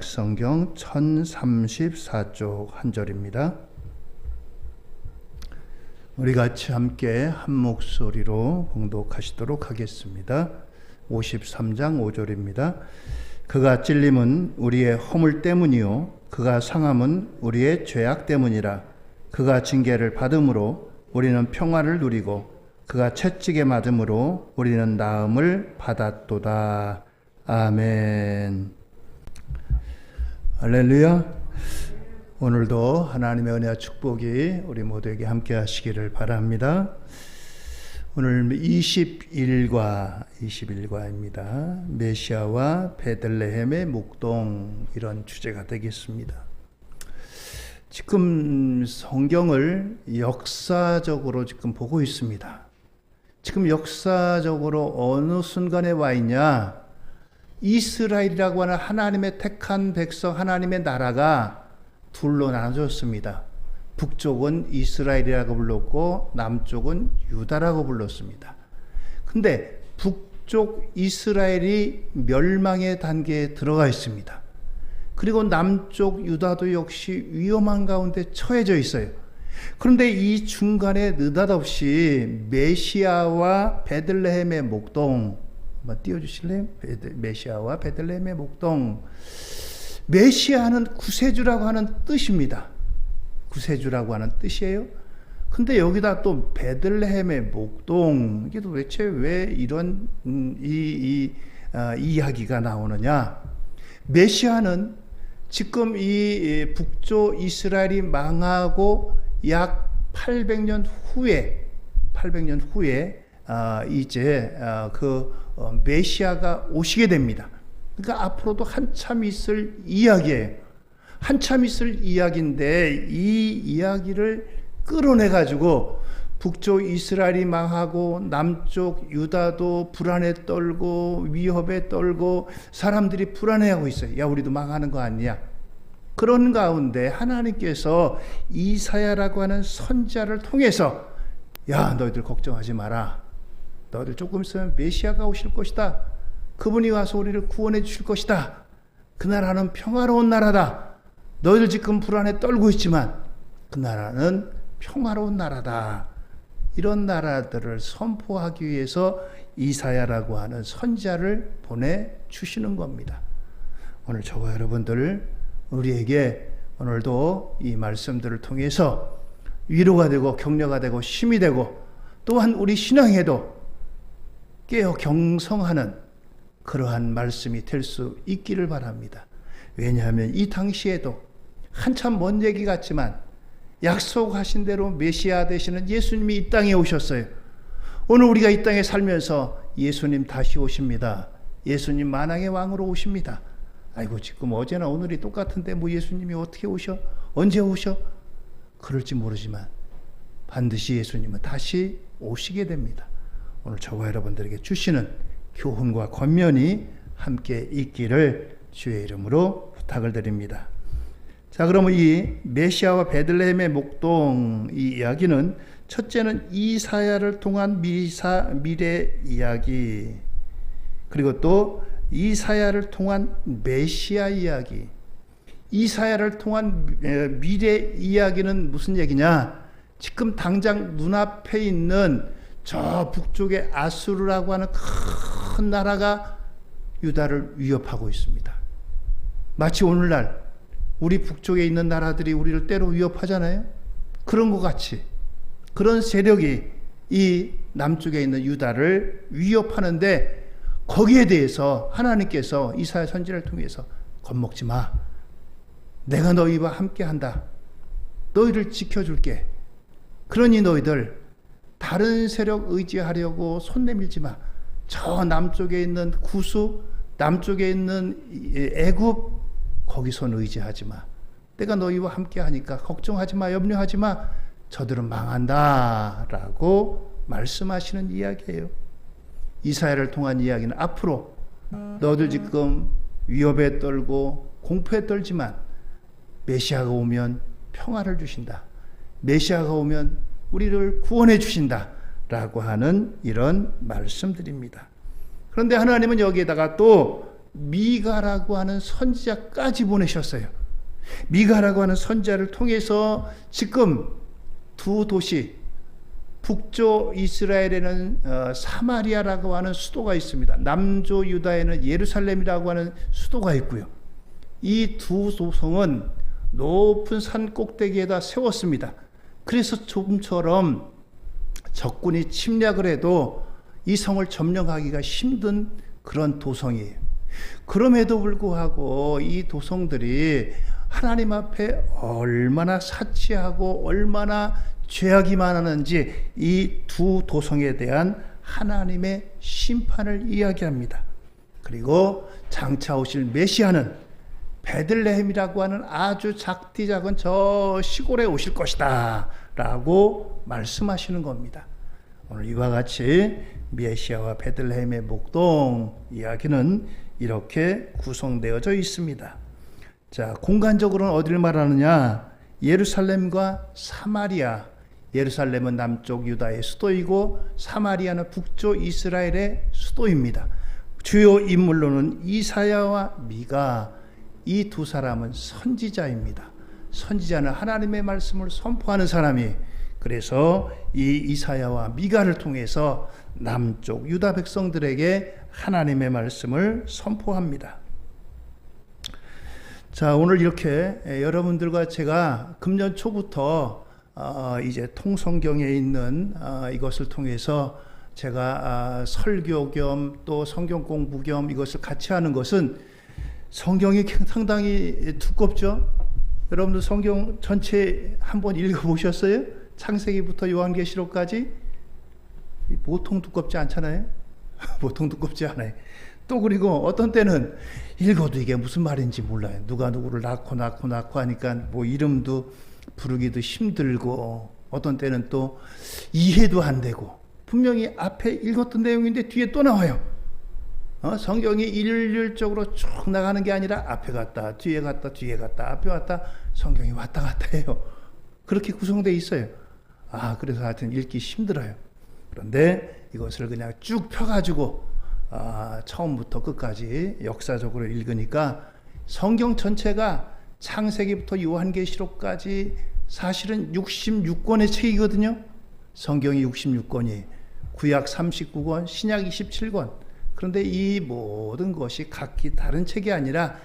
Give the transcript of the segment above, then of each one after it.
성경 1034쪽 한 절입니다. 우리 같이 함께 한 목소리로 봉독하시도록 하겠습니다. 53장 5절입니다. 그가 찔림은 우리의 허물 때문이요 그가 상함은 우리의 죄악 때문이라. 그가 징계를 받음으로 우리는 평화를 누리고 그가 채찍에 맞음으로 우리는 나음을 받았도다. 아멘. 할렐루야. 오늘도 하나님의 은혜와 축복이 우리 모두에게 함께 하시기를 바랍니다. 오늘 21과입니다. 메시아와 베들레헴의 목동, 이런 주제가 되겠습니다. 지금 성경을 역사적으로 지금 보고 있습니다. 지금 역사적으로 어느 순간에 와 있냐? 이스라엘이라고 하는 하나님의 택한 백성, 하나님의 나라가 둘로 나눠졌습니다. 북쪽은 이스라엘이라고 불렀고 남쪽은 유다라고 불렀습니다. 근데 북쪽 이스라엘이 멸망의 단계에 들어가 있습니다. 그리고 남쪽 유다도 역시 위험한 가운데 처해져 있어요. 그런데 이 중간에 느닷없이 메시아와 베들레헴의 목동, 한번 띄워주실래요? 메시아와 베들레헴의 목동. 메시아는 구세주라고 하는 뜻입니다. 구세주라고 하는 뜻이에요. 근데 여기다 또 베들레헴의 목동, 이게 도대체 왜 이런 이야기가 나오느냐? 메시아는 지금 이 북쪽 이스라엘이 망하고 약 800년 후에 이제 메시아가 오시게 됩니다. 그러니까 앞으로도 한참 있을 이야기예요. 한참 있을 이야기인데 이 이야기를 끌어내 가지고 북쪽 이스라엘이 망하고 남쪽 유다도 불안에 떨고 위협에 떨고 사람들이 불안해하고 있어요. 야, 우리도 망하는 거 아니야? 그런 가운데 하나님께서 이사야라고 하는 선지자를 통해서, 야, 너희들 걱정하지 마라. 너희들 조금 있으면 메시아가 오실 것이다. 그분이 와서 우리를 구원해 주실 것이다. 그 나라는 평화로운 나라다. 너희들 지금 불안에 떨고 있지만 그 나라는 평화로운 나라다. 이런 나라들을 선포하기 위해서 이사야라고 하는 선지자를 보내주시는 겁니다. 오늘 저와 여러분들, 우리에게 오늘도 이 말씀들을 통해서 위로가 되고 격려가 되고 힘이 되고 또한 우리 신앙에도 깨어 경성하는 그러한 말씀이 될 수 있기를 바랍니다. 왜냐하면 이 당시에도 한참 먼 얘기 같지만 약속하신 대로 메시아 되시는 예수님이 이 땅에 오셨어요. 오늘 우리가 이 땅에 살면서 예수님 다시 오십니다. 예수님 만왕의 왕으로 오십니다. 아이고, 지금 어제나 오늘이 똑같은데 뭐 예수님이 어떻게 오셔? 언제 오셔? 그럴지 모르지만 반드시 예수님은 다시 오시게 됩니다. 오늘 저와 여러분들에게 주시는 교훈과 권면이 함께 있기를 주의 이름으로 부탁을 드립니다. 자, 그러면 이 메시아와 베들레헴의 목동, 이 이야기는 첫째는 이사야를 통한 미래 이야기, 그리고 또 이사야를 통한 메시아 이야기. 이사야를 통한 미래 이야기는 무슨 얘기냐? 지금 당장 눈앞에 있는 저 북쪽의 아수르라고 하는 큰 나라가 유다를 위협하고 있습니다. 마치 오늘날 우리 북쪽에 있는 나라들이 우리를 때로 위협하잖아요. 그런 것 같이 그런 세력이 이 남쪽에 있는 유다를 위협하는데, 거기에 대해서 하나님께서 이사야 선지자를 통해서 겁먹지 마. 내가 너희와 함께한다. 너희를 지켜줄게. 그러니 너희들 다른 세력 의지하려고 손 내밀지 마. 저 남쪽에 있는 구수, 남쪽에 있는 애굽, 거기선 의지하지 마. 내가 너희와 함께하니까 걱정하지 마, 염려하지 마. 저들은 망한다 라고 말씀하시는 이야기예요. 이사야를 통한 이야기는 앞으로 너희들 지금 위협에 떨고 공포에 떨지만 메시아가 오면 평화를 주신다. 메시아가 오면 우리를 구원해 주신다 라고 하는 이런 말씀들입니다. 그런데 하나님은 여기에다가 또 미가라고 하는 선지자까지 보내셨어요. 미가라고 하는 선지자를 통해서 지금 두 도시, 북조 이스라엘에는 사마리아라고 하는 수도가 있습니다. 남조 유다에는 예루살렘이라고 하는 수도가 있고요. 이 두 도성은 높은 산 꼭대기에다 세웠습니다. 그래서 좀처럼 적군이 침략을 해도 이 성을 점령하기가 힘든 그런 도성이에요. 그럼에도 불구하고 이 도성들이 하나님 앞에 얼마나 사치하고 얼마나 죄악이 많았는지 이 두 도성에 대한 하나님의 심판을 이야기합니다. 그리고 장차 오실 메시아는 베들레헴이라고 하는 아주 작디 작은 저 시골에 오실 것이다 라고 말씀하시는 겁니다. 오늘 이와 같이 메시아와 베들레헴의 목동 이야기는 이렇게 구성되어져 있습니다. 자, 공간적으로는 어디를 말하느냐? 예루살렘과 사마리아. 예루살렘은 남쪽 유다의 수도이고 사마리아는 북쪽 이스라엘의 수도입니다. 주요 인물로는 이사야와 미가, 이 두 사람은 선지자입니다. 선지자는 하나님의 말씀을 선포하는 사람이, 그래서 이 이사야와 미가를 통해서 남쪽 유다 백성들에게 하나님의 말씀을 선포합니다. 자, 오늘 이렇게 여러분들과 제가 금년 초부터 이제 통성경에 있는 이것을 통해서 제가 설교 겸 또 성경 공부 겸 이것을 같이 하는 것은, 성경이 상당히 두껍죠. 여러분들 성경 전체 한번 읽어보셨어요? 창세기부터 요한계시록까지 보통 두껍지 않잖아요. 보통 두껍지 않아요. 또 그리고 어떤 때는 읽어도 이게 무슨 말인지 몰라요. 누가 누구를 낳고 하니까 뭐 이름도 부르기도 힘들고, 어떤 때는 또 이해도 안 되고, 분명히 앞에 읽었던 내용인데 뒤에 또 나와요. 성경이 일률적으로 쭉 나가는 게 아니라 앞에 갔다 뒤에 갔다 뒤에 갔다 앞에 갔다 성경이 왔다 갔다 해요. 그렇게 구성되어 있어요. 그래서 하여튼 읽기 힘들어요. 그런데 이것을 그냥 쭉 펴가지고 처음부터 끝까지 역사적으로 읽으니까 성경 전체가 창세기부터 요한계시록까지 사실은 66권의 책이거든요. 성경이 66권이, 구약 39권, 신약 27권. 그런데 이 모든 것이 각기 다른 책이 아니라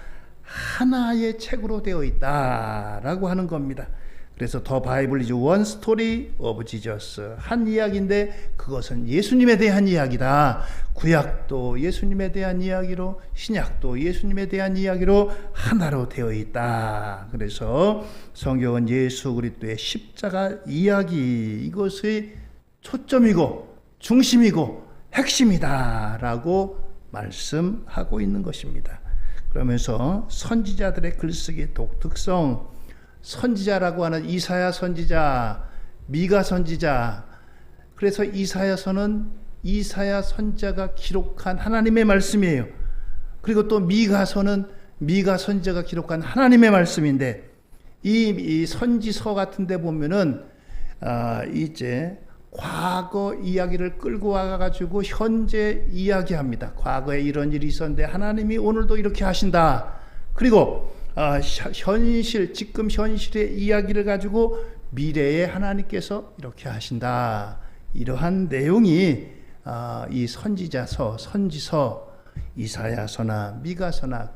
하나의 책으로 되어 있다라고 하는 겁니다. 그래서 더 바이블 is one story of Jesus, 한 이야기인데 그것은 예수님에 대한 이야기다. 구약도 예수님에 대한 이야기로, 신약도 예수님에 대한 이야기로 하나로 되어 있다. 그래서 성경은 예수 그리스도의 십자가 이야기, 이것의 초점이고 중심이고 핵심이다라고 말씀하고 있는 것입니다. 그러면서 선지자들의 글쓰기 독특성, 선지자라고 하는 이사야 선지자, 미가 선지자, 그래서 이사야서는 이사야 선지자가 기록한 하나님의 말씀이에요. 그리고 또 미가서는 미가 선지자가 기록한 하나님의 말씀인데, 이 선지서 같은 데 보면은 이제 과거 이야기를 끌고 와가지고 현재 이야기합니다. 과거에 이런 일이 있었는데 하나님이 오늘도 이렇게 하신다. 그리고 현실, 지금 현실의 이야기를 가지고 미래에 하나님께서 이렇게 하신다. 이러한 내용이 이 선지자서, 선지서, 이사야서나 미가서나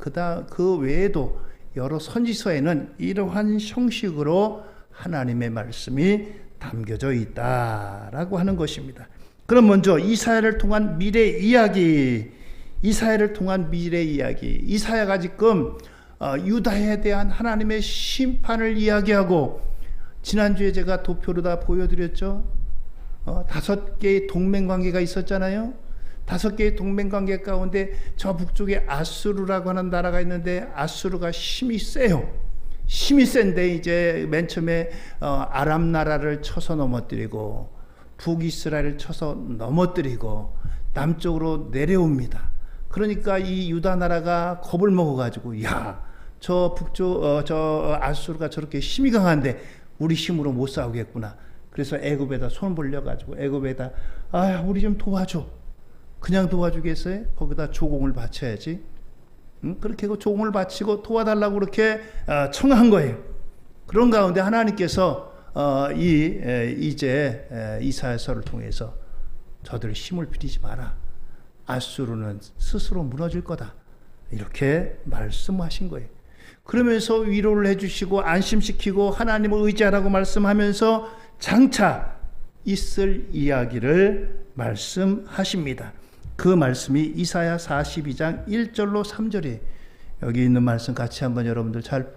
그 외에도 여러 선지서에는 이러한 형식으로 하나님의 말씀이 담겨져 있다라고 하는 것입니다. 그럼 먼저 이사야를 통한 미래 이야기, 이사야를 통한 미래 이야기. 이사야가 지금 유다에 대한 하나님의 심판을 이야기하고, 지난주에 제가 도표로 다 보여드렸죠. 5개의 동맹관계가 있었잖아요. 5개의 동맹관계 가운데 저 북쪽에 아수르라고 하는 나라가 있는데, 아수르가 힘이 세요. 힘이 센데 이제 맨 처음에 아람 나라를 쳐서 넘어뜨리고, 북이스라엘을 쳐서 넘어뜨리고 남쪽으로 내려옵니다. 그러니까 이 유다 나라가 겁을 먹어가지고, 저 북쪽 저 아수르가 저렇게 힘이 강한데 우리 힘으로 못 싸우겠구나. 그래서 애굽에다 손 벌려가지고, 애굽에다 우리 좀 도와줘. 그냥 도와주겠어요? 거기다 조공을 바쳐야지. 그렇게 그 종을 바치고 도와달라고 그렇게 청한 거예요. 그런 가운데 하나님께서 이제 이사야서를 통해서 저들 힘을 빌리지 마라. 아수르는 스스로 무너질 거다. 이렇게 말씀하신 거예요. 그러면서 위로를 해주시고 안심시키고 하나님을 의지하라고 말씀하면서 장차 있을 이야기를 말씀하십니다. 그 말씀이 이사야 42장 1절로 3절이에요. 여기 있는 말씀 같이 한번 여러분들 잘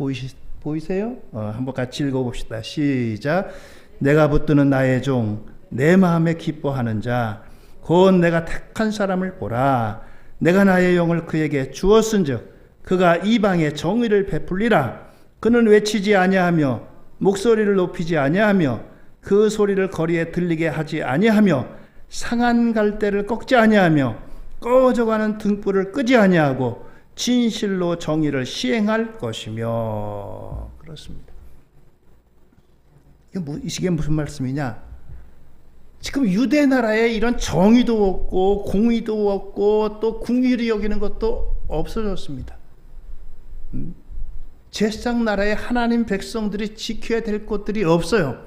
보이세요? 한번 같이 읽어봅시다. 시작. 내가 붙드는 나의 종, 내 마음에 기뻐하는 자, 곧 내가 택한 사람을 보라. 내가 나의 영을 그에게 주었은즉 그가 이방에 정의를 베풀리라. 그는 외치지 아니하며 목소리를 높이지 아니하며 그 소리를 거리에 들리게 하지 아니하며 상한 갈대를 꺾지 아니하며 꺼져가는 등불을 끄지 아니하고 진실로 정의를 시행할 것이며. 그렇습니다. 이게 무슨 말씀이냐? 지금 유대 나라에 이런 정의도 없고 공의도 없고 또 궁휼히 여기는 것도 없어졌습니다. 제사장 나라에 하나님 백성들이 지켜야 될 것들이 없어요.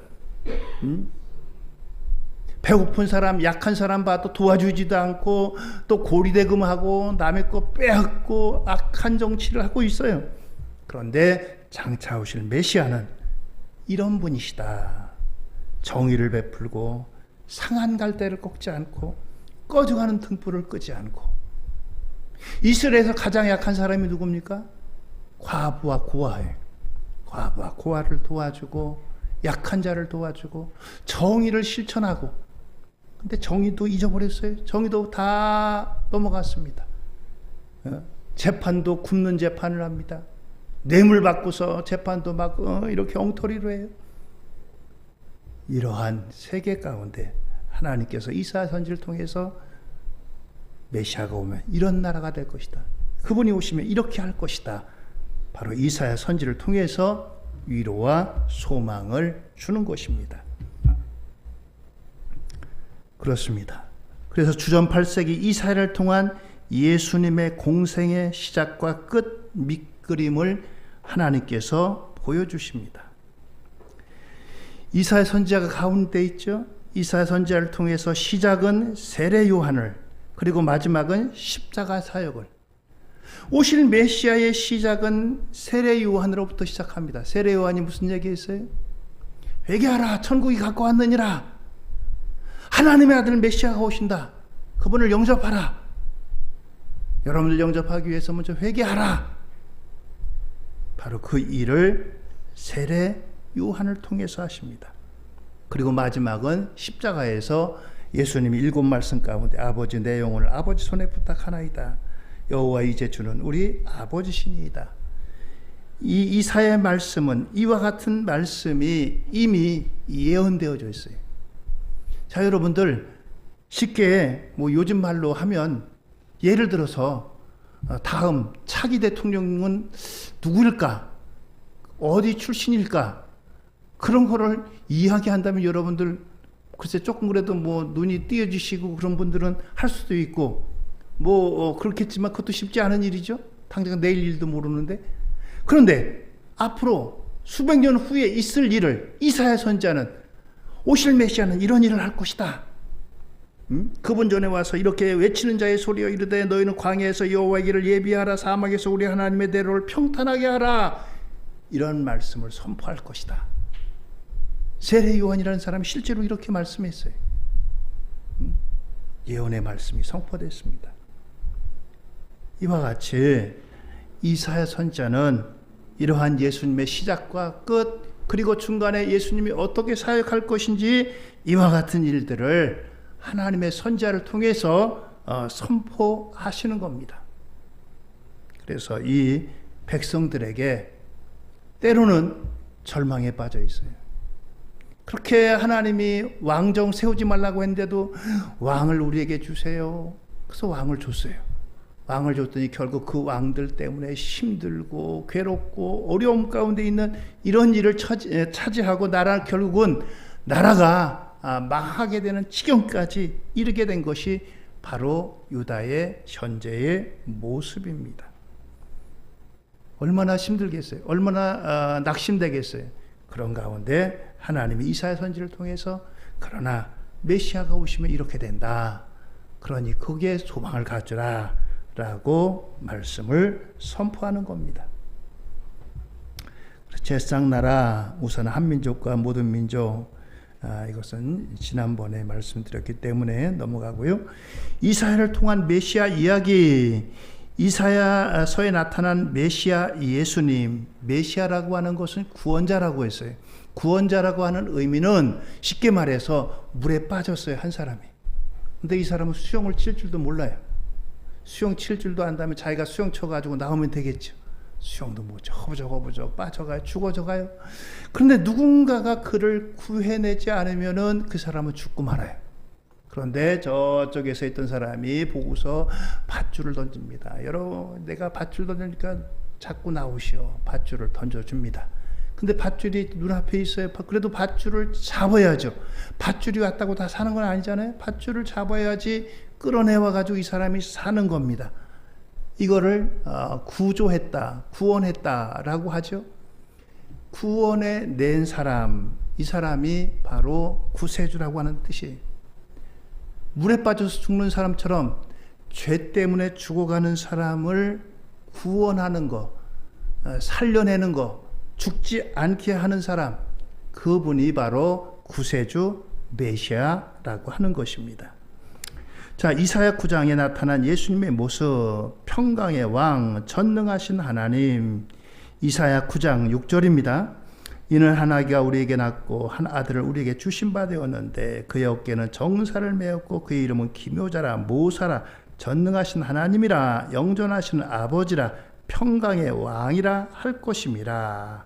배고픈 사람, 약한 사람 봐도 도와주지도 않고 또 고리대금하고 남의 거 빼앗고 악한 정치를 하고 있어요. 그런데 장차 오실 메시아는 이런 분이시다. 정의를 베풀고 상한 갈대를 꺾지 않고 꺼져가는 등불을 끄지 않고. 이스라엘에서 가장 약한 사람이 누굽니까? 과부와 고아예요. 과부와 고아를 도와주고 약한 자를 도와주고 정의를 실천하고. 근데 정의도 잊어버렸어요. 정의도 다 넘어갔습니다. 재판도 굽는 재판을 합니다. 뇌물 받고서 재판도 막 이렇게 엉터리로 해요. 이러한 세계 가운데 하나님께서 이사야 선지를 통해서 메시아가 오면 이런 나라가 될 것이다. 그분이 오시면 이렇게 할 것이다. 바로 이사야 선지를 통해서 위로와 소망을 주는 것입니다. 그렇습니다. 그래서 주전 8세기 이사야를 통한 예수님의 공생의 시작과 끝 밑그림을 하나님께서 보여주십니다. 이사야 선지자가 가운데 있죠. 이사야 선지자를 통해서 시작은 세례 요한을, 그리고 마지막은 십자가 사역을. 오실 메시아의 시작은 세례 요한으로부터 시작합니다. 세례 요한이 무슨 얘기했어요? 회개하라, 천국이 가까웠느니라. 하나님의 아들 메시아가 오신다. 그분을 영접하라. 여러분들 영접하기 위해서 먼저 회개하라. 바로 그 일을 세례 요한을 통해서 하십니다. 그리고 마지막은 십자가에서 예수님이 일곱 말씀 가운데 아버지 내 영혼을 아버지 손에 부탁하나이다. 여호와 이제 주는 우리 아버지시니이다. 이 이사야의 말씀은 이와 같은 말씀이 이미 예언되어져 있어요. 자, 여러분들 쉽게 요즘 말로 하면 예를 들어서 다음 차기 대통령은 누구일까? 어디 출신일까? 그런 거를 이야기한다면 여러분들 글쎄 조금 그래도 눈이 띄어지시고 그런 분들은 할 수도 있고 그렇겠지만 그것도 쉽지 않은 일이죠. 당장 내일 일도 모르는데. 그런데 앞으로 수백 년 후에 있을 일을 이사야 선지자는 오실 메시아는 이런 일을 할 것이다. 그분 전에 와서 이렇게 외치는 자의 소리여 이르되 너희는 광야에서 여호와의 길을 예비하라, 사막에서 우리 하나님의 대로를 평탄하게 하라. 이런 말씀을 선포할 것이다. 세례 요한이라는 사람이 실제로 이렇게 말씀했어요. 예언의 말씀이 선포됐습니다. 이와 같이 이사야 선지자는 이러한 예수님의 시작과 끝, 그리고 중간에 예수님이 어떻게 사역할 것인지 이와 같은 일들을 하나님의 선지자를 통해서 선포하시는 겁니다. 그래서 이 백성들에게 때로는 절망에 빠져 있어요. 그렇게 하나님이 왕정 세우지 말라고 했는데도 왕을 우리에게 주세요. 그래서 왕을 줬어요. 왕을 줬더니 결국 그 왕들 때문에 힘들고 괴롭고 어려움 가운데 있는 이런 일을 차지하고 결국은 나라가 망하게 되는 지경까지 이르게 된 것이 바로 유다의 현재의 모습입니다. 얼마나 힘들겠어요. 얼마나 낙심되겠어요. 그런 가운데 하나님이 이사야 선지를 통해서 그러나 메시아가 오시면 이렇게 된다. 그러니 거기에 소망을 가져라 라고 말씀을 선포하는 겁니다. 제사장나라, 우선 한민족과 모든 민족, 이것은 지난번에 말씀드렸기 때문에 넘어가고요. 이사야를 통한 메시아 이야기, 이사야서에 나타난 메시아 예수님, 메시아라고 하는 것은 구원자라고 했어요. 구원자라고 하는 의미는 쉽게 말해서 물에 빠졌어요, 한 사람이. 근데 이 사람은 수영을 칠 줄도 몰라요. 수영 칠 줄도 안다면 자기가 수영 쳐가지고 나오면 되겠죠. 수영도 못쳐, 허부적 빠져가요, 죽어져가요. 그런데 누군가가 그를 구해내지 않으면은 그 사람은 죽고 말아요. 그런데 저쪽에서 있던 사람이 보고서 밧줄을 던집니다. 여러분, 내가 밧줄 던지니까 자꾸 나오시오. 밧줄을 던져줍니다. 근데 밧줄이 눈앞에 있어요. 그래도 밧줄을 잡아야죠. 밧줄이 왔다고 다 사는 건 아니잖아요. 밧줄을 잡아야지 끌어내와가지고 이 사람이 사는 겁니다. 이거를 구조했다, 구원했다라고 하죠. 구원해 낸 사람, 이 사람이 바로 구세주라고 하는 뜻이에요. 물에 빠져서 죽는 사람처럼 죄 때문에 죽어가는 사람을 구원하는 거, 살려내는 거, 죽지 않게 하는 사람, 그분이 바로 구세주 메시아라고 하는 것입니다. 자, 이사야 9장에 나타난 예수님의 모습, 평강의 왕, 전능하신 하나님. 이사야 9장 6절입니다. 이는 한 아기가 우리에게 낳고 한 아들을 우리에게 주신 바 되었는데 그의 어깨는 정사를 메었고 그의 이름은 기묘자라, 모사라, 전능하신 하나님이라, 영존하신 아버지라, 평강의 왕이라 할 것임이라.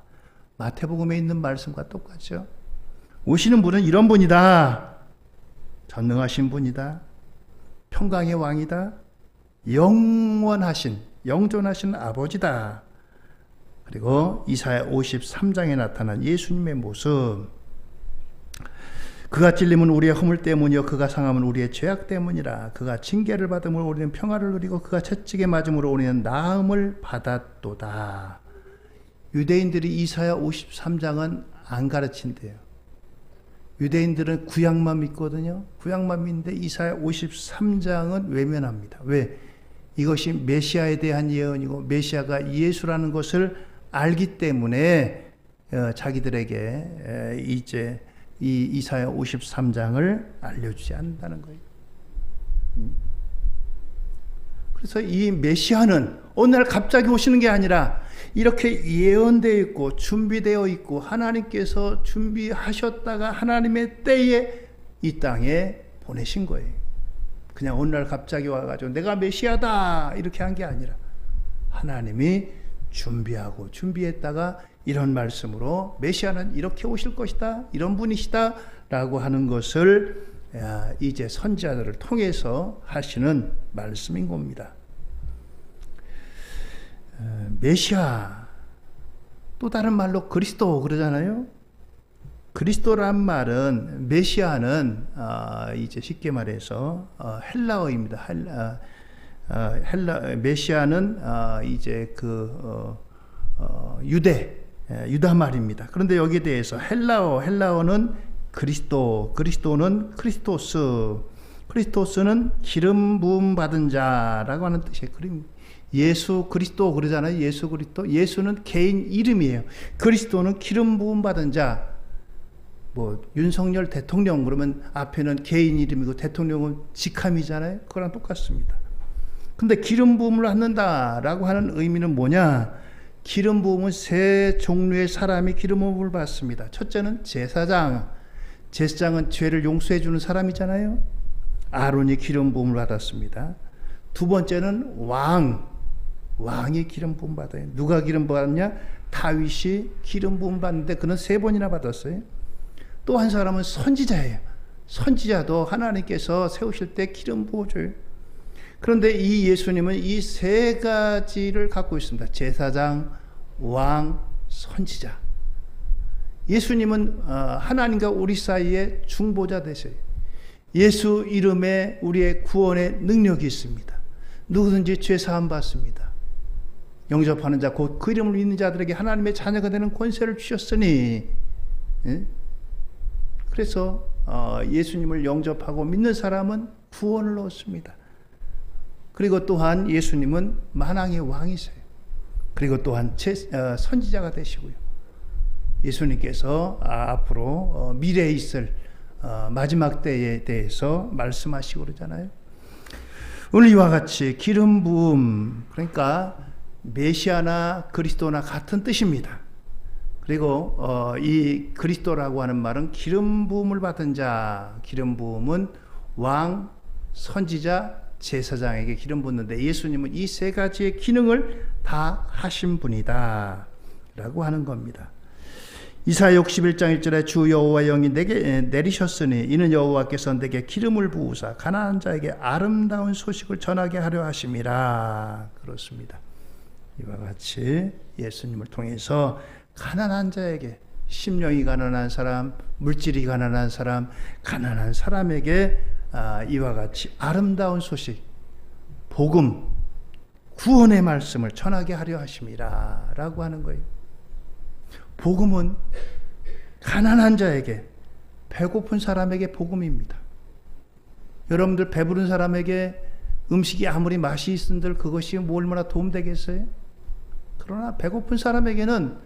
마태복음에 있는 말씀과 똑같죠. 오시는 분은 이런 분이다. 전능하신 분이다. 평강의 왕이다. 영원하신, 영존하신 아버지다. 그리고 이사야 53장에 나타난 예수님의 모습. 그가 찔림은 우리의 허물 때문이요 그가 상함은 우리의 죄악 때문이라. 그가 징계를 받음으로 우리는 평화를 누리고 그가 채찍에 맞음으로 우리는 나음을 받았도다. 유대인들이 이사야 53장은 안 가르친대요. 유대인들은 구약만 믿거든요. 구약만 믿는데 이사야 53장은 외면합니다. 왜? 이것이 메시아에 대한 예언이고 메시아가 예수라는 것을 알기 때문에 자기들에게 이제 이 이사야 53장을 알려주지 않는다는 거예요. 그래서 이 메시아는 어느 날 갑자기 오시는 게 아니라 이렇게 예언되어 있고 준비되어 있고 하나님께서 준비하셨다가 하나님의 때에 이 땅에 보내신 거예요. 그냥 어느 날 갑자기 와가지고 내가 메시아다 이렇게 한 게 아니라 하나님이 준비하고 준비했다가 이런 말씀으로 메시아는 이렇게 오실 것이다, 이런 분이시다 라고 하는 것을 이제 선지자들을 통해서 하시는 말씀인 겁니다. 메시아, 또 다른 말로 그리스도 그러잖아요. 그리스도란 말은, 메시아는 이제 쉽게 말해서 헬라어입니다. 메시아는 이제 유다 말입니다. 그런데 여기에 대해서 헬라어는 그리스도는 크리스토스는 기름 부음 받은 자라고 하는 뜻이에요. 예수 그리스도 그러잖아요. 예수 그리스도. 예수는 개인 이름이에요. 그리스도는 기름 부음 받은 자. 뭐 윤석열 대통령 그러면 앞에는 개인 이름이고 대통령은 직함이잖아요. 그거랑 똑같습니다. 근데 기름 부음을 받는다라고 하는 의미는 뭐냐? 기름 부음은 세 종류의 사람이 기름 부음을 받습니다. 첫째는 제사장. 제사장은 죄를 용서해 주는 사람이잖아요. 아론이 기름 부음을 받았습니다. 두 번째는 왕이 기름 부음 받아요. 누가 기름 받았냐? 다윗이 기름 부음 받는데 그는 3번이나 받았어요. 또 한 사람은 선지자예요. 선지자도 하나님께서 세우실 때 기름 부어줘요. 그런데 이 예수님은 이 세 가지를 갖고 있습니다. 제사장, 왕, 선지자. 예수님은 하나님과 우리 사이에 중보자 되세요. 예수 이름에 우리의 구원의 능력이 있습니다. 누구든지 죄 사함 받습니다. 영접하는 자 곧 그 이름을 믿는 자들에게 하나님의 자녀가 되는 권세를 주셨으니. 예? 그래서 예수님을 영접하고 믿는 사람은 구원을 얻습니다. 그리고 또한 예수님은 만왕의 왕이세요. 그리고 또한 선지자가 되시고요. 예수님께서 앞으로 미래에 있을 마지막 때에 대해서 말씀하시고 그러잖아요. 오늘 이와 같이 기름 부음, 그러니까 메시아나 그리스도나 같은 뜻입니다. 그리고 이 그리스도라고 하는 말은 기름 부음을 받은 자, 기름 부음은 왕, 선지자, 제사장에게 기름 붓는데 예수님은 이 세 가지의 기능을 다 하신 분이다 라고 하는 겁니다. 이사야 61장 1절에 주 여호와의 영이 내게 내리셨으니 이는 여호와께서 내게 기름을 부으사 가난한 자에게 아름다운 소식을 전하게 하려 하심이라. 그렇습니다. 이와 같이 예수님을 통해서 가난한 자에게, 심령이 가난한 사람, 물질이 가난한 사람, 가난한 사람에게 이와 같이 아름다운 소식, 복음, 구원의 말씀을 전하게 하려 하심이라 라고 하는 거예요. 복음은 가난한 자에게, 배고픈 사람에게 복음입니다. 여러분들 배부른 사람에게 음식이 아무리 맛이 있은들 그것이 얼마나 도움되겠어요? 그러나 배고픈 사람에게는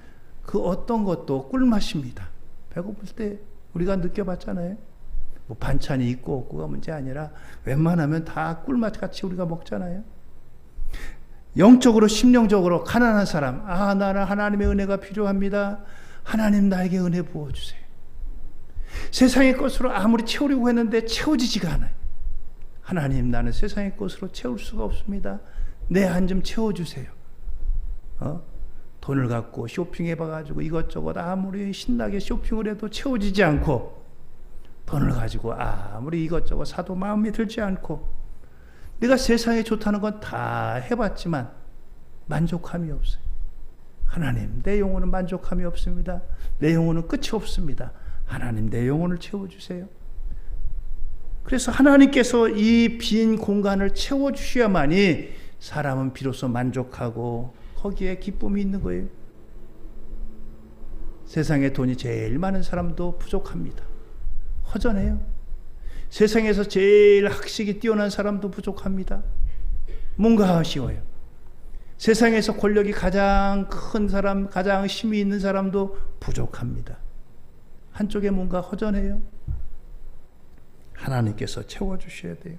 그 어떤 것도 꿀맛입니다. 배고플 때 우리가 느껴봤잖아요. 뭐 반찬이 있고 없고가 문제 아니라 웬만하면 다 꿀맛같이 우리가 먹잖아요. 영적으로 심령적으로 가난한 사람, 나는 하나님의 은혜가 필요합니다. 하나님 나에게 은혜 부어주세요. 세상의 것으로 아무리 채우려고 했는데 채워지지가 않아요. 하나님, 나는 세상의 것으로 채울 수가 없습니다. 내 한 좀 채워주세요. 돈을 갖고 쇼핑해봐가지고 이것저것 아무리 신나게 쇼핑을 해도 채워지지 않고, 돈을 가지고 아무리 이것저것 사도 마음에 들지 않고, 내가 세상에 좋다는 건 다 해봤지만 만족함이 없어요. 하나님, 내 영혼은 만족함이 없습니다. 내 영혼은 끝이 없습니다. 하나님, 내 영혼을 채워주세요. 그래서 하나님께서 이 빈 공간을 채워주셔야만이 사람은 비로소 만족하고 거기에 기쁨이 있는 거예요. 세상에 돈이 제일 많은 사람도 부족합니다. 허전해요. 세상에서 제일 학식이 뛰어난 사람도 부족합니다. 뭔가 아쉬워요. 세상에서 권력이 가장 큰 사람, 가장 힘이 있는 사람도 부족합니다. 한쪽에 뭔가 허전해요. 하나님께서 채워주셔야 돼요.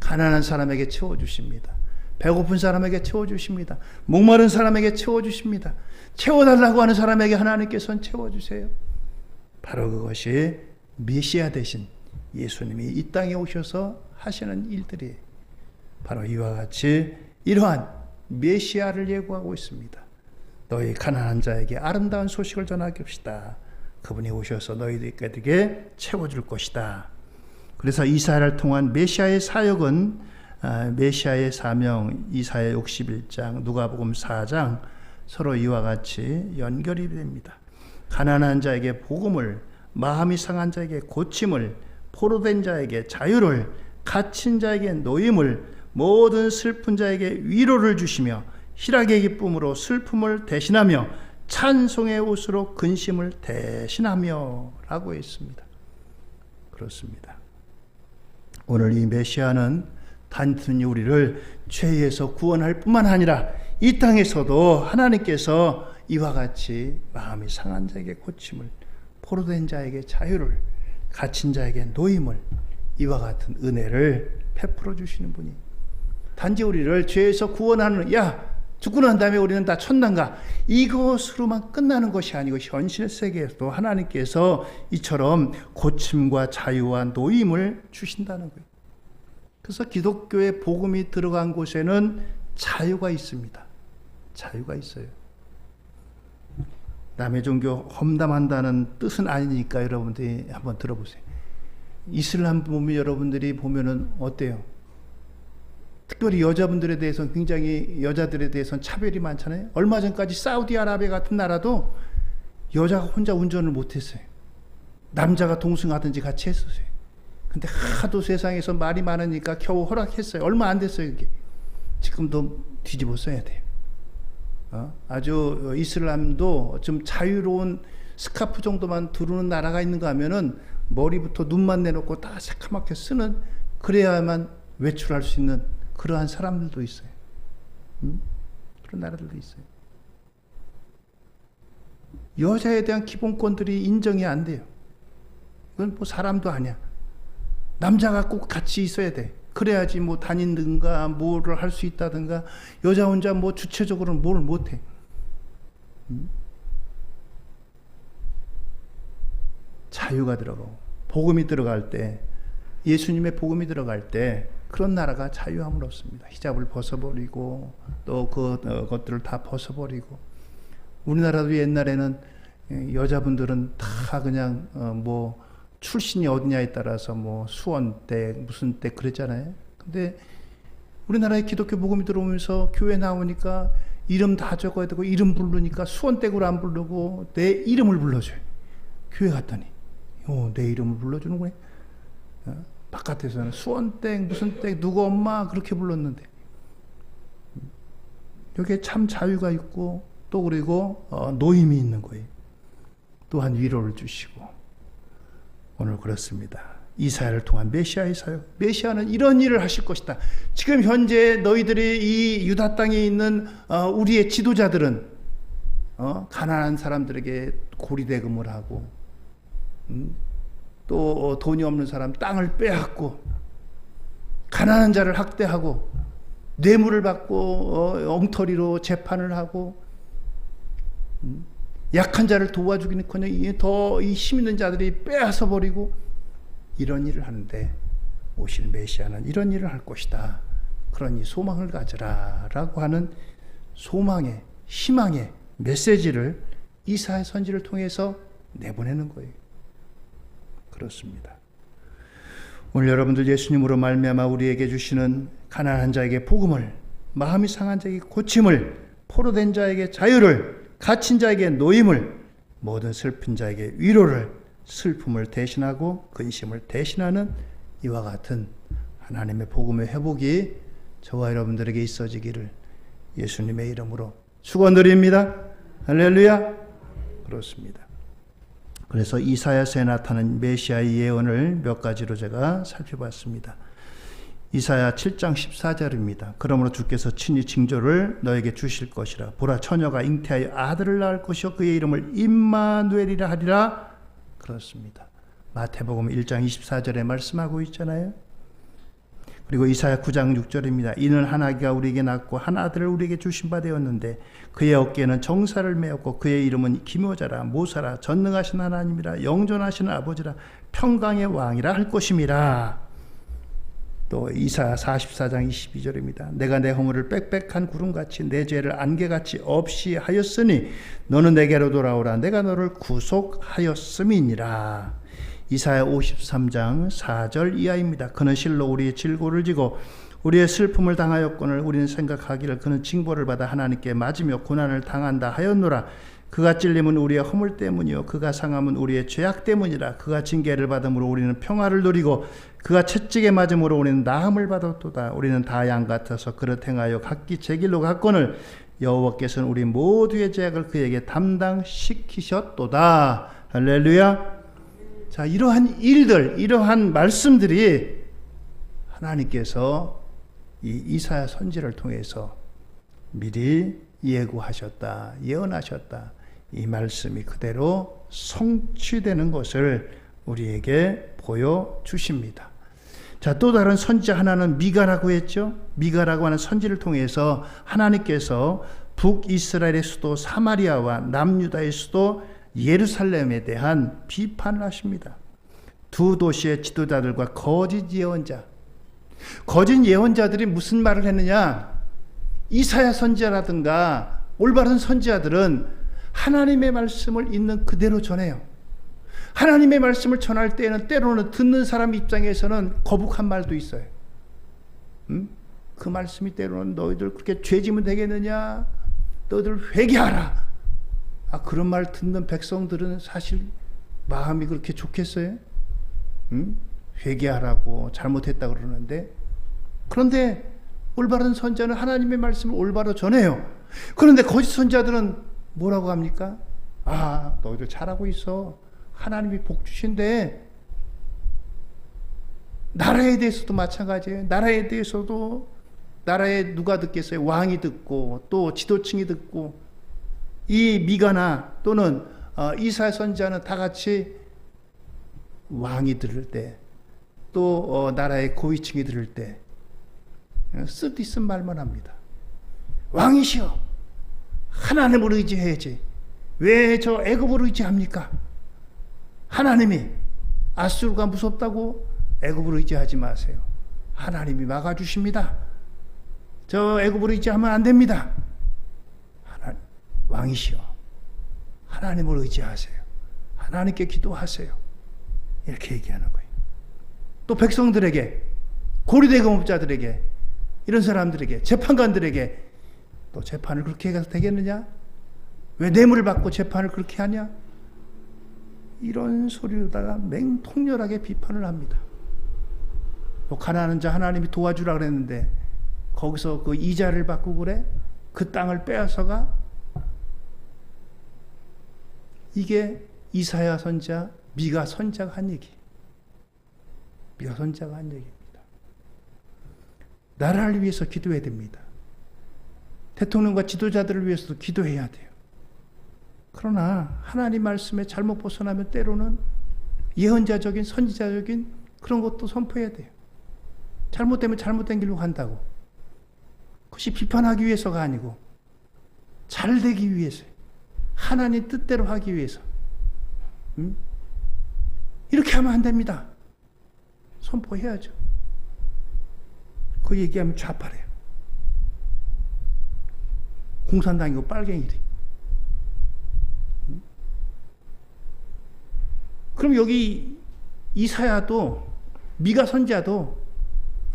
가난한 사람에게 채워주십니다. 배고픈 사람에게 채워주십니다. 목마른 사람에게 채워주십니다. 채워달라고 하는 사람에게 하나님께서는 채워주세요. 바로 그것이 메시아 되신 예수님이 이 땅에 오셔서 하시는 일들이 바로 이와 같이 이러한 메시아를 예고하고 있습니다. 너희 가난한 자에게 아름다운 소식을 전하게 합시다. 그분이 오셔서 너희들에게 채워줄 것이다. 그래서 이사야를 통한 메시아의 사역은 메시아의 사명 이사야 61장, 누가복음 4장 서로 이와 같이 연결이 됩니다. 가난한 자에게 복음을, 마음이 상한 자에게 고침을, 포로된 자에게 자유를, 갇힌 자에게 노임을, 모든 슬픈 자에게 위로를 주시며 희락의 기쁨으로 슬픔을 대신하며 찬송의 옷으로 근심을 대신하며 라고 했습니다. 그렇습니다. 오늘 이 메시아는 단순히 우리를 죄에서 구원할 뿐만 아니라 이 땅에서도 하나님께서 이와 같이 마음이 상한 자에게 고침을, 포로된 자에게 자유를, 갇힌 자에게 노임을, 이와 같은 은혜를 베풀어 주시는 분이, 단지 우리를 죄에서 구원하는, 죽고 난 다음에 우리는 다 천당가, 이것으로만 끝나는 것이 아니고 현실 세계에서도 하나님께서 이처럼 고침과 자유와 노임을 주신다는 거예요. 그래서 기독교의 복음이 들어간 곳에는 자유가 있습니다. 자유가 있어요. 남의 종교 험담한다는 뜻은 아니니까 여러분들이 한번 들어보세요. 이슬람 보면 여러분들이 보면은 어때요? 특별히 여자분들에 대해서는 굉장히, 여자들에 대해서는 차별이 많잖아요. 얼마 전까지 사우디아라비아 같은 나라도 여자가 혼자 운전을 못했어요. 남자가 동승하든지 같이 했었어요. 근데 하도 세상에서 말이 많으니까 겨우 허락했어요. 얼마 안 됐어요, 그게. 지금도 뒤집어 써야 돼요. 아주 이슬람도 좀 자유로운 스카프 정도만 두르는 나라가 있는가 하면은 머리부터 눈만 내놓고 다 새카맣게 쓰는, 그래야만 외출할 수 있는 그러한 사람들도 있어요. 그런 나라들도 있어요. 여자에 대한 기본권들이 인정이 안 돼요. 이건 뭐 사람도 아니야. 남자가 꼭 같이 있어야 돼. 그래야지 뭐 다니든가 뭐를 할 수 있다든가. 여자 혼자 뭐 주체적으로는 뭘 못해. 자유가 들어가고 복음이 들어갈 때, 예수님의 복음이 들어갈 때 그런 나라가 자유함을 얻습니다. 히잡을 벗어버리고 또 그것들을 다 벗어버리고. 우리나라도 옛날에는 여자분들은 다 그냥 뭐 출신이 어디냐에 따라서 뭐 수원댁 무슨 댁 그랬잖아요. 근데 우리나라에 기독교 복음이 들어오면서 교회 나오니까 이름 다 적어야 되고, 이름 부르니까 수원댁으로 안 부르고 내 이름을 불러줘요. 교회 갔더니 내 이름을 불러주는구나. 바깥에서는 수원댁 무슨 댁 누구 엄마 그렇게 불렀는데, 여기에 참 자유가 있고 또 그리고 노임이 있는 거예요. 또한 위로를 주시고. 오늘 그렇습니다. 이사야를 통한 메시아의 사역, 메시아는 이런 일을 하실 것이다. 지금 현재 너희들이 이 유다 땅에 있는 우리의 지도자들은 가난한 사람들에게 고리대금을 하고, 또 돈이 없는 사람 땅을 빼앗고, 가난한 자를 학대하고, 뇌물을 받고 엉터리로 재판을 하고, 약한 자를 도와주기는커녕 더 이 힘 있는 자들이 빼앗아 버리고, 이런 일을 하는데 오실 메시아는 이런 일을 할 것이다. 그러니 소망을 가져라 라고 하는 소망의, 희망의 메시지를 이사야 선지를 통해서 내보내는 거예요. 그렇습니다. 오늘 여러분들 예수님으로 말미암아 우리에게 주시는 가난한 자에게 복음을, 마음이 상한 자에게 고침을, 포로된 자에게 자유를, 갇힌 자에게 노임을, 모든 슬픈 자에게 위로를, 슬픔을 대신하고 근심을 대신하는 이와 같은 하나님의 복음의 회복이 저와 여러분들에게 있어지기를 예수님의 이름으로 축원드립니다. 할렐루야. 그렇습니다. 그래서 이사야서에 나타난 메시아의 예언을 몇 가지로 제가 살펴봤습니다. 이사야 7장 14절입니다. 그러므로 주께서 친히 징조를 너에게 주실 것이라. 보라, 처녀가 잉태하여 아들을 낳을 것이요 그의 이름을 임마누엘이라 하리라. 그렇습니다. 마태복음 1장 24절에 말씀하고 있잖아요. 그리고 이사야 9장 6절입니다. 이는 한 아기가 우리에게 낳고 한 아들을 우리에게 주신 바 되었는데 그의 어깨에는 정사를 메었고 그의 이름은 기묘자라, 모사라, 전능하신 하나님이라, 영존하신 아버지라, 평강의 왕이라 할 것임이라. 또 이사야 44장 22절입니다. 내가 내 허물을 빽빽한 구름같이 내 죄를 안개같이 없이 하였으니 너는 내게로 돌아오라. 내가 너를 구속하였음이니라. 이사야 53장 4절 이하입니다. 그는 실로 우리의 질고를 지고 우리의 슬픔을 당하였거늘 우리는 생각하기를 그는 징벌을 받아 하나님께 맞으며 고난을 당한다 하였노라. 그가 찔림은 우리의 허물 때문이요 그가 상함은 우리의 죄악 때문이라. 그가 징계를 받음으로 우리는 평화를 누리고 그가 채찍에 맞음으로 우리는 나음을 받았도다. 우리는 다 양 같아서 그릇 행하여 각기 제 길로 갔거늘 여호와께서는 우리 모두의 죄악을 그에게 담당시키셨도다. 할렐루야. 자, 이러한 일들, 이러한 말씀들이 하나님께서 이 이사야 선지를 통해서 미리 예고하셨다, 예언하셨다. 이 말씀이 그대로 성취되는 것을 우리에게 보여주십니다. 자, 또 다른 선지 하나는 미가라고 했죠. 미가라고 하는 선지를 통해서 하나님께서 북이스라엘의 수도 사마리아와 남유다의 수도 예루살렘에 대한 비판을 하십니다. 두 도시의 지도자들과 거짓 예언자, 거짓 예언자들이 무슨 말을 했느냐? 이사야 선지자라든가 올바른 선지자들은 하나님의 말씀을 있는 그대로 전해요. 하나님의 말씀을 전할 때에는 때로는 듣는 사람 입장에서는 거북한 말도 있어요. 그 말씀이 때로는 너희들 그렇게 죄지면 되겠느냐? 너희들 회개하라. 그런 말 듣는 백성들은 사실 마음이 그렇게 좋겠어요? 회개하라고 잘못했다 그러는데, 그런데 올바른 선지자는 하나님의 말씀을 올바로 전해요. 그런데 거짓 선자들은 뭐라고 합니까? 너희들 잘하고 있어. 하나님이 복 주신대. 나라에 대해서도 마찬가지예요. 나라에 대해서도 나라에 누가 듣겠어요? 왕이 듣고 또 지도층이 듣고 이 미가나 또는 이사야 선지자는 다 같이 왕이 들을 때 또 나라의 고위층이 들을 때 쓰디쓴 말만 합니다. 왕이시여 하나님을 의지해야지. 왜 저 애굽을 의지합니까? 하나님이 아수르가 무섭다고 애굽을 의지하지 마세요. 하나님이 막아주십니다. 저 애굽을 의지하면 안 됩니다. 왕이시여 하나님을 의지하세요. 하나님께 기도하세요. 이렇게 얘기하는 거예요. 또 백성들에게, 고리대금업자들에게, 이런 사람들에게, 재판관들에게 또 재판을 그렇게 해서 되겠느냐? 왜 뇌물을 받고 재판을 그렇게 하냐? 이런 소리로다가 맹통렬하게 비판을 합니다. 가난한 자 하나님이 도와주라 그랬는데 거기서 그 이자를 받고 그래? 그 땅을 빼앗아가? 이게 이사야 선지자, 미가 선지자가 한 얘기. 미가 선지자가 한 얘기입니다. 나라를 위해서 기도해야 됩니다. 대통령과 지도자들을 위해서도 기도해야 돼요. 그러나 하나님 말씀에 잘못 벗어나면 때로는 예언자적인 선지자적인 그런 것도 선포해야 돼요. 잘못되면 잘못된 길로 간다고. 그것이 비판하기 위해서가 아니고 잘 되기 위해서, 하나님 뜻대로 하기 위해서. 이렇게 하면 안 됩니다. 선포해야죠. 그 얘기하면 좌파래요. 공산당이고 빨갱이래. 그럼 여기 이사야도, 미가 선지자도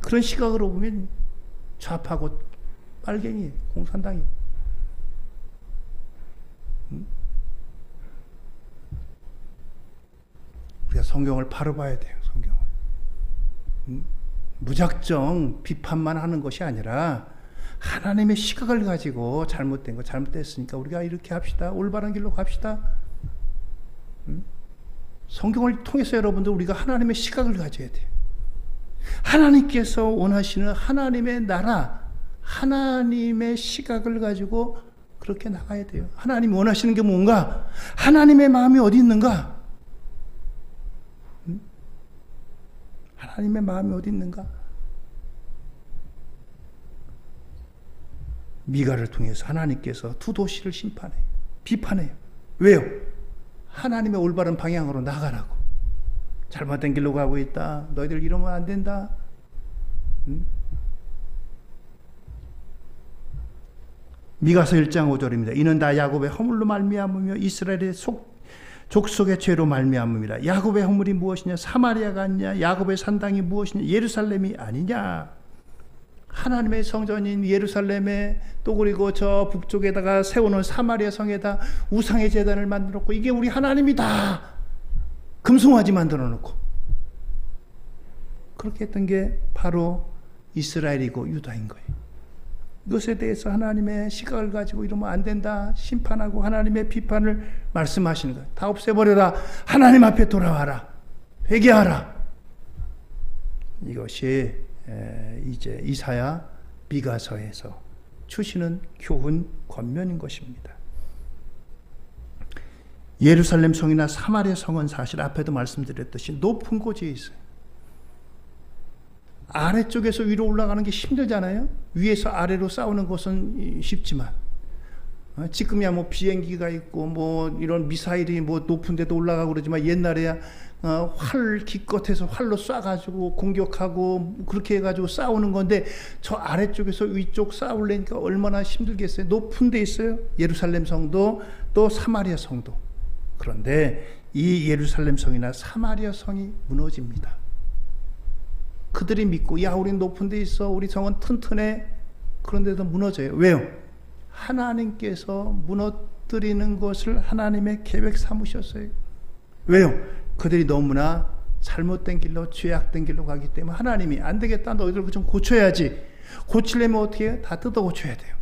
그런 시각으로 보면 좌파고 빨갱이에요. 공산당이에요. 우리가 성경을 바로 봐야 돼요. 성경을. 무작정 비판만 하는 것이 아니라 하나님의 시각을 가지고 잘못된 거 잘못됐으니까 우리가 이렇게 합시다. 올바른 길로 갑시다. 성경을 통해서 여러분들 우리가 하나님의 시각을 가져야 돼요. 하나님께서 원하시는 하나님의 나라, 하나님의 시각을 가지고 그렇게 나가야 돼요. 하나님이 원하시는 게 뭔가? 하나님의 마음이 어디 있는가? 하나님의 마음이 어디 있는가? 미가를 통해서 하나님께서 두 도시를 심판해요. 비판해요. 왜요? 하나님의 올바른 방향으로 나가라고. 잘못된 길로 가고 있다. 너희들 이러면 안 된다. 미가서 1장 5절입니다. 이는 다 야곱의 허물로 말미암으며 이스라엘의 족속의 죄로 말미암음이라. 야곱의 허물이 무엇이냐? 사마리아가 아니냐? 야곱의 산당이 무엇이냐? 예루살렘이 아니냐? 하나님의 성전인 예루살렘에 또 그리고 저 북쪽에다가 세우는 사마리아 성에다 우상의 제단을 만들었고 이게 우리 하나님이다. 금송아지 만들어 놓고 그렇게 했던 게 바로 이스라엘이고 유다인 거예요. 이것에 대해서 하나님의 시각을 가지고 이러면 안 된다. 심판하고 하나님의 비판을 말씀하시는 거예요. 다 없애버려라. 하나님 앞에 돌아와라. 회개하라. 이것이 이제 이사야 미가서에서 주시는 교훈 권면인 것입니다. 예루살렘 성이나 사마리아 성은 사실 앞에도 말씀드렸듯이 높은 곳에 있어요. 아래쪽에서 위로 올라가는 게 힘들잖아요. 위에서 아래로 싸우는 것은 쉽지만 지금이야 뭐 비행기가 있고 뭐 이런 미사일이 뭐 높은 데도 올라가고 그러지만 옛날에야 활 기껏해서 활로 쏴가지고 공격하고 그렇게 해가지고 싸우는 건데 저 아래쪽에서 위쪽 싸우려니까 얼마나 힘들겠어요. 높은 데 있어요. 예루살렘 성도 또 사마리아 성도. 그런데 이 예루살렘 성이나 사마리아 성이 무너집니다. 그들이 믿고 야 우린 높은 데 있어. 우리 성은 튼튼해. 그런데도 무너져요. 왜요? 하나님께서 무너뜨리는 것을 하나님의 계획 삼으셨어요. 왜요? 그들이 너무나 잘못된 길로 죄악된 길로 가기 때문에 하나님이 안 되겠다. 너희들 좀 고쳐야지. 고치려면 어떻게 해요? 다 뜯어 고쳐야 돼요.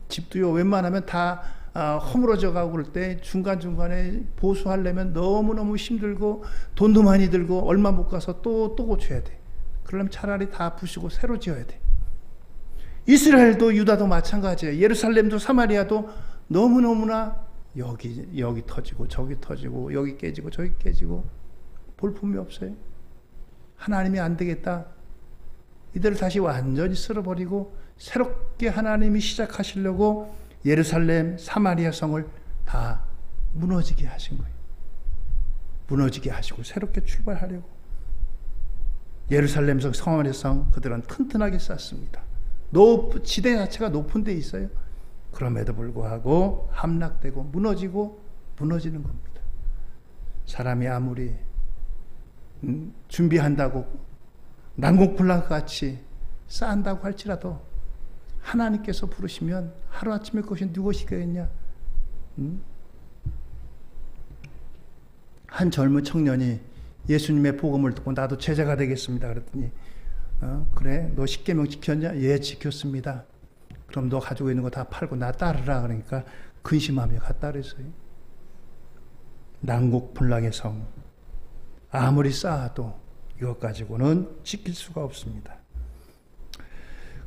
집도요 웬만하면 다 허물어져 가고 그럴 때 중간중간에 보수하려면 너무너무 힘들고 돈도 많이 들고 얼마 못 가서 또 고쳐야 돼. 그러려면 차라리 다 부수고 새로 지어야 돼. 이스라엘도 유다도 마찬가지예요. 예루살렘도 사마리아도 너무너무나 여기 터지고 저기 터지고 여기 깨지고 저기 깨지고 볼품이 없어요. 하나님이 안 되겠다. 이들을 다시 완전히 쓸어버리고 새롭게 하나님이 시작하시려고 예루살렘 사마리아 성을 다 무너지게 하신 거예요. 무너지게 하시고 새롭게 출발하려고. 예루살렘 성 사마리아 성 그들은 튼튼하게 쌓습니다. 지대 자체가 높은 데 있어요. 그럼에도 불구하고 함락되고 무너지는 겁니다. 사람이 아무리 준비한다고 난공불락같이 쌓는다고 할지라도 하나님께서 부르시면 하루아침에 그것이 누구시겠냐? 한 젊은 청년이 예수님의 복음을 듣고 나도 제자가 되겠습니다. 그랬더니 그래 너 십계명 지켰냐? 예 지켰습니다. 그럼 너 가지고 있는 거 다 팔고 나 따르라. 그러니까 근심하며 갔다 그랬어요. 난국불락의 성 아무리 쌓아도 이것 가지고는 지킬 수가 없습니다.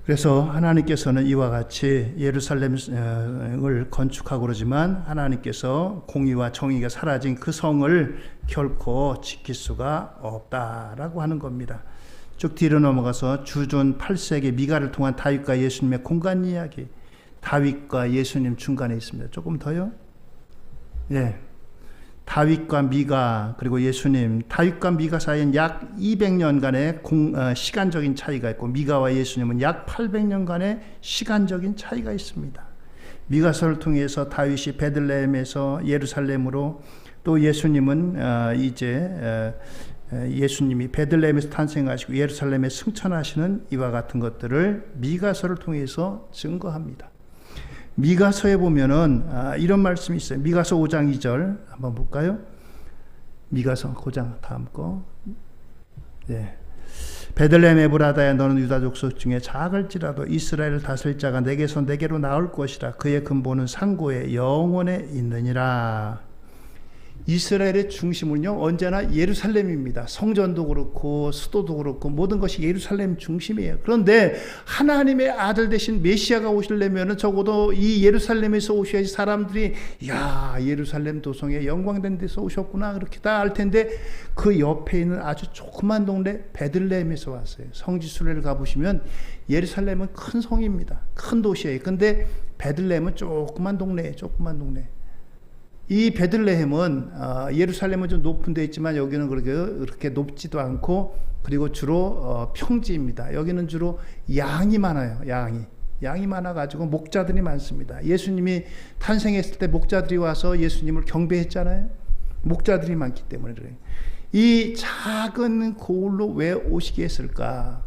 그래서 하나님께서는 이와 같이 예루살렘을 건축하고 그러지만 하나님께서 공의와 정의가 사라진 그 성을 결코 지킬 수가 없다라고 하는 겁니다. 쭉 뒤로 넘어가서 주존 8세기 미가를 통한 다윗과 예수님의 공간 이야기. 다윗과 예수님 중간에 있습니다. 조금 더요. 예. 다윗과 미가 그리고 예수님, 다윗과 미가 사이엔 약 200년간의 시간적인 차이가 있고 미가와 예수님은 약 800년간의 시간적인 차이가 있습니다. 미가서를 통해서 다윗이 베들레헴에서 예루살렘으로 또 예수님은 예수님이 베들레헴에서 탄생하시고 예루살렘에 승천하시는 이와 같은 것들을 미가서를 통해서 증거합니다. 미가서에 보면은 이런 말씀이 있어요. 미가서 5장 2절 한번 볼까요? 미가서 5장 다음 거. 네. 베들레헴 에브라다야 너는 유다 족속 중에 작을지라도 이스라엘을 다스릴 자가 내게서 내게로 나올 것이라. 그의 근본은 상고에 영원에 있느니라. 이스라엘의 중심은요 언제나 예루살렘입니다. 성전도 그렇고 수도도 그렇고 모든 것이 예루살렘 중심이에요. 그런데 하나님의 아들 되신 메시아가 오시려면 적어도 이 예루살렘에서 오셔야지 사람들이 야 예루살렘 도성에 영광된 데서 오셨구나 그렇게 다 알 텐데 그 옆에 있는 아주 조그만 동네 베들레헴에서 왔어요. 성지순례를 가보시면 예루살렘은 큰 성입니다. 큰 도시예요. 근데 베들레헴은 조그만 동네예요. 조그만 동네. 이 베들레헴은 예루살렘은 좀 높은 데 있지만 여기는 그렇게 높지도 않고 그리고 주로 평지입니다. 여기는 주로 양이 많아요. 양이 많아가지고 목자들이 많습니다. 예수님이 탄생했을 때 목자들이 와서 예수님을 경배했잖아요. 목자들이 많기 때문에 그래요. 이 작은 고을로 왜 오시게 했을까?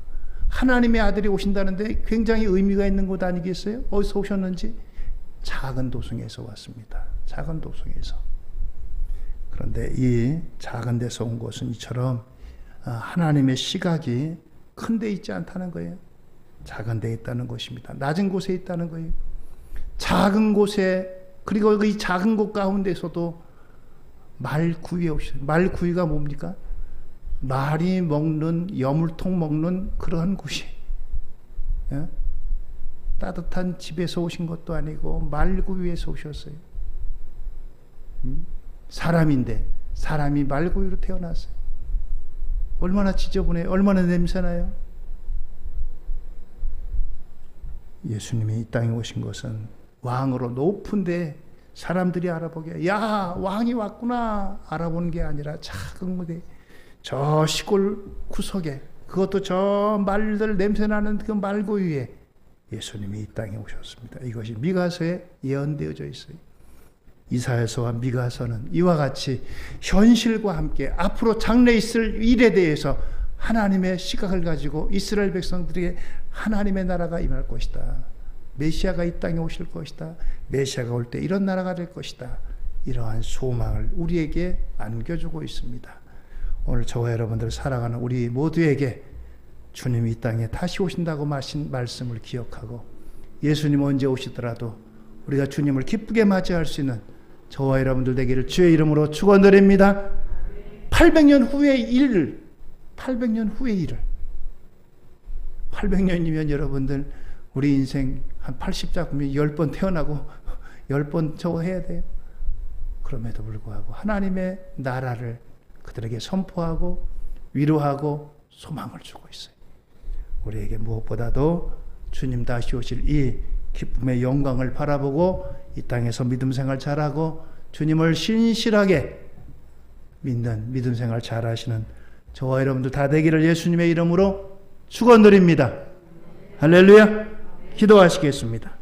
하나님의 아들이 오신다는데 굉장히 의미가 있는 곳 아니겠어요? 어디서 오셨는지? 작은 도성에서 왔습니다. 작은 도성에서. 그런데 이 작은 데서 온 것은 이처럼 하나님의 시각이 큰 데 있지 않다는 거예요. 작은 데 있다는 것입니다. 낮은 곳에 있다는 거예요. 작은 곳에 그리고 이 작은 곳 가운데서도 말구이에 오시죠. 말구이가 뭡니까? 말이 먹는 여물통 먹는 그러한 곳이 예? 따뜻한 집에서 오신 것도 아니고 말구이에서 오셨어요. 사람인데 사람이 말구이로 태어났어요. 얼마나 지저분해요. 얼마나 냄새나요. 예수님이 이 땅에 오신 것은 왕으로 높은데 사람들이 알아보게 야 왕이 왔구나 알아보는 게 아니라 작은 곳에 저 시골 구석에 그것도 저 말들 냄새나는 그 말구이에 예수님이 이 땅에 오셨습니다. 이것이 미가서에 예언되어져 있어요. 이사야서와 미가서는 이와 같이 현실과 함께 앞으로 장래 있을 일에 대해서 하나님의 시각을 가지고 이스라엘 백성들에게 하나님의 나라가 임할 것이다. 메시아가 이 땅에 오실 것이다. 메시아가 올 때 이런 나라가 될 것이다. 이러한 소망을 우리에게 안겨주고 있습니다. 오늘 저와 여러분들 살아가는 우리 모두에게 주님이 이 땅에 다시 오신다고 하신 말씀을 기억하고 예수님 언제 오시더라도 우리가 주님을 기쁘게 맞이할 수 있는 저와 여러분들 되기를 주의 이름으로 축원드립니다. 800년 후의 일을 800년이면 여러분들 우리 인생 한 80작품이 10번 태어나고 10번 저거 해야 돼요. 그럼에도 불구하고 하나님의 나라를 그들에게 선포하고 위로하고 소망을 주고 있어요. 우리에게 무엇보다도 주님 다시 오실 이 기쁨의 영광을 바라보고 이 땅에서 믿음 생활 잘하고 주님을 신실하게 믿는 믿음 생활 잘하시는 저와 여러분들 다 되기를 예수님의 이름으로 축원드립니다. 할렐루야. 기도하시겠습니다.